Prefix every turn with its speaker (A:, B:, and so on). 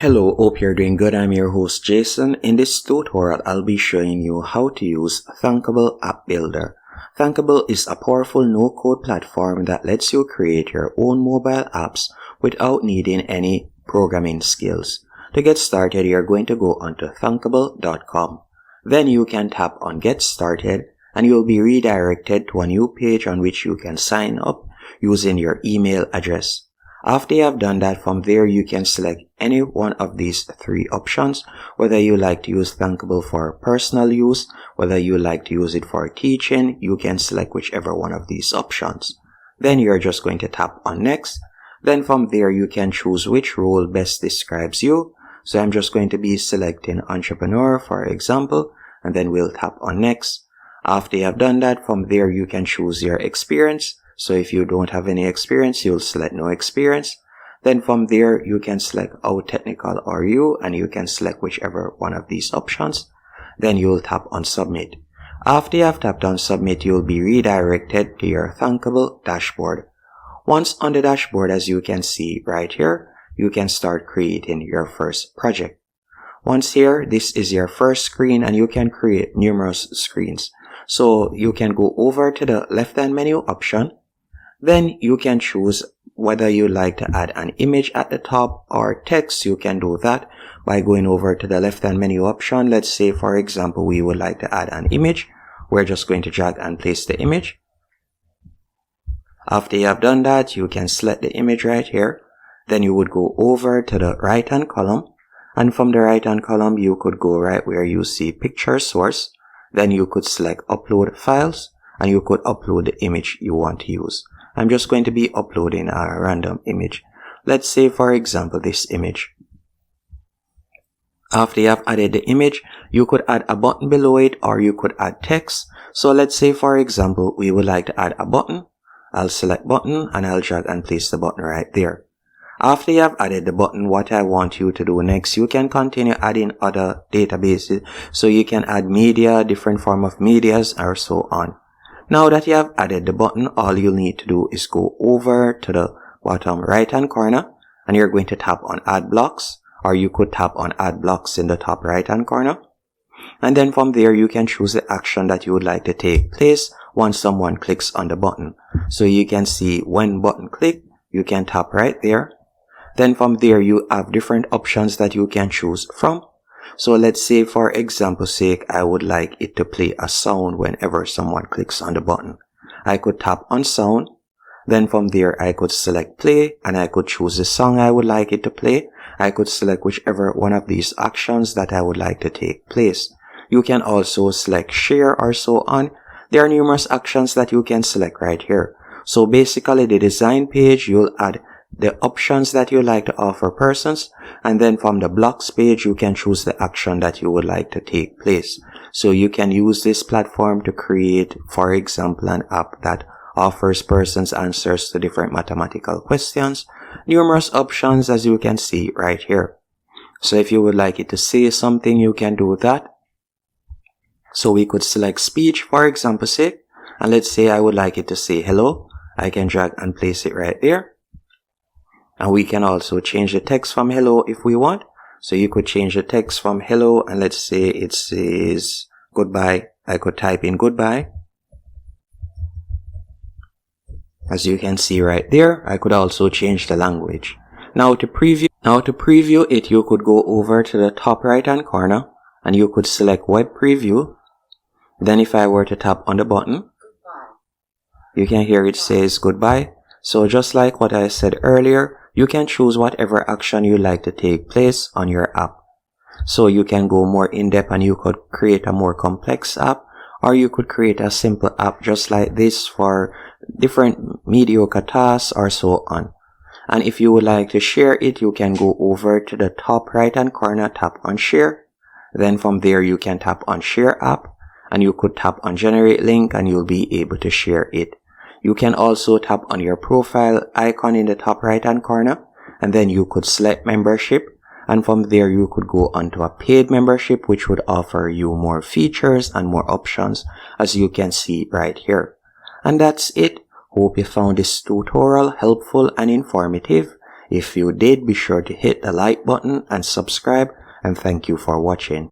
A: Hello, hope you're doing good. I'm your host Jason. In this tutorial, I'll be showing you how to use Thunkable App Builder. Thunkable is a powerful no-code platform that lets you create your own mobile apps without needing any programming skills. To get started, you're going to go onto thunkable.com. Then you can tap on Get Started and you'll be redirected to a new page on which you can sign up using your email address. After you have done that, from there you can select any one of these three options, whether you like to use Thunkable for personal use, whether you like to use it for teaching. You can select whichever one of these options. Then you're just going to tap on Next. Then from there you can choose which role best describes you. So I'm just going to be selecting entrepreneur for example, and then we'll tap on Next. After you have done that, from there you can choose your experience. So if you don't have any experience, you'll select no experience. Then from there, you can select how technical are you, and you can select whichever one of these options. Then you'll tap on Submit. After you have tapped on Submit, you'll be redirected to your Thunkable dashboard. Once on the dashboard, as you can see right here, you can start creating your first project. Once here, this is your first screen, and you can create numerous screens. So you can go over to the left-hand menu option. Then you can choose whether you like to add an image at the top or text. You can do that by going over to the left-hand menu option. Let's say, for example, we would like to add an image. We're just going to drag and place the image. After you have done that, you can select the image right here. Then you would go over to the right-hand column. And from the right-hand column, you could go right where you see Picture Source. Then you could select Upload Files, and you could upload the image you want to use. I'm just going to be uploading a random image. Let's say, for example, this image. After you have added the image, you could add a button below it, or you could add text. So let's say, for example, we would like to add a button. I'll select button and I'll drag and place the button right there. After you have added the button, what I want you to do next, you can continue adding other databases. So you can add media, different form of medias, or so on. Now that you have added the button, all you'll need to do is go over to the bottom right hand corner and you're going to tap on Add Blocks, or you could tap on Add Blocks in the top right hand corner. And then from there you can choose the action that you would like to take place once someone clicks on the button. So you can see when button click, you can tap right there. Then from there you have different options that you can choose from. So let's say, for example's sake, I would like it to play a sound whenever someone clicks on the button. I could tap on sound. Then from there, I could select play and I could choose the song I would like it to play. I could select whichever one of these actions that I would like to take place. You can also select share or so on. There are numerous actions that you can select right here. So basically, the design page, you'll add the options that you like to offer persons, and then from the blocks page you can choose the action that you would like to take place. So you can use this platform to create, for example, an app that offers persons answers to different mathematical questions. Numerous options, as you can see right here. So if you would like it to say something, you can do that. So we could select speech, for example, say, and let's say I would like it to say hello. I can drag and place it right there. And we can also change the text from hello if we want. So you could change the text from hello, and let's say it says goodbye. I could type in goodbye. As you can see right there, I could also change the language. Now to preview it, you could go over to the top right hand corner and you could select web preview. Then if I were to tap on the button, you can hear it says goodbye. So just like what I said earlier, you can choose whatever action you like to take place on your app. So you can go more in depth and you could create a more complex app, or you could create a simple app just like this for different mediocre tasks or so on. And if you would like to share it, you can go over to the top right hand corner, tap on share. Then from there you can tap on share app and you could tap on generate link and you'll be able to share it. You can also tap on your profile icon in the top right hand corner and then you could select membership, and from there you could go onto a paid membership which would offer you more features and more options, as you can see right here. And that's it. Hope you found this tutorial helpful and informative. If you did, be sure to hit the like button and subscribe, and thank you for watching.